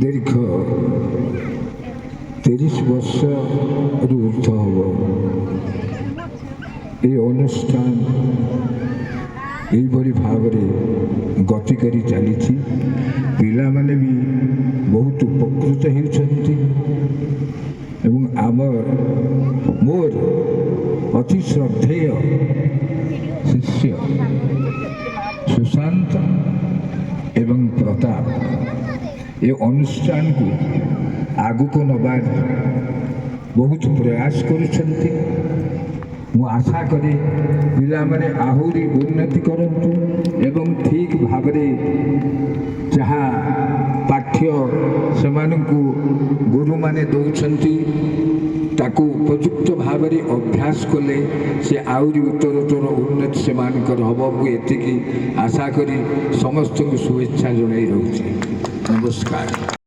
দীর্ঘ 30 ବର୍ଷରୁ ଉର୍ଦ୍ଧ୍ୱ ହେବ এই অনুষ্ঠাନ এইଭଳି ଭାବରେ ଗତି କରି ଚାଲିଛି। ପିଲାମାନେ ବି ବହୁତ ଉପକୃତ ହେଉଛନ୍ତି ଏବଂ ମୋର ଅତି ଶ୍ରଦ୍ଧେୟ ଶିଷ୍ୟ ସୁଶାନ୍ତ ଏବଂ ପ୍ରତାପ ଏ ଅନୁଷ୍ଠାନକୁ ଆଗକୁ ନେବାର ବହୁତ ପ୍ରୟାସ କରୁଛନ୍ତି। ମୁଁ ଆଶା କରେ ପିଲାମାନେ ଆହୁରି ଉନ୍ନତି କରନ୍ତୁ ଏବଂ ଠିକ୍ ଭାବରେ ଯାହା ପାଠ୍ୟ ସେମାନଙ୍କୁ ଗୁରୁମାନେ ଦେଉଛନ୍ତି ତାକୁ ଉପଯୁକ୍ତ ଭାବରେ ଅଭ୍ୟାସ କଲେ ସେ ଆହୁରି ଉତ୍ତରୋତ୍ତର ଉନ୍ନତି ସେମାନଙ୍କର ହେବ। ମୁଁ ଏତିକି ଆଶା କରି ସମସ୍ତଙ୍କୁ ଶୁଭେଚ୍ଛା ଜଣାଇ ରହୁଛି। ନମସ୍କାର।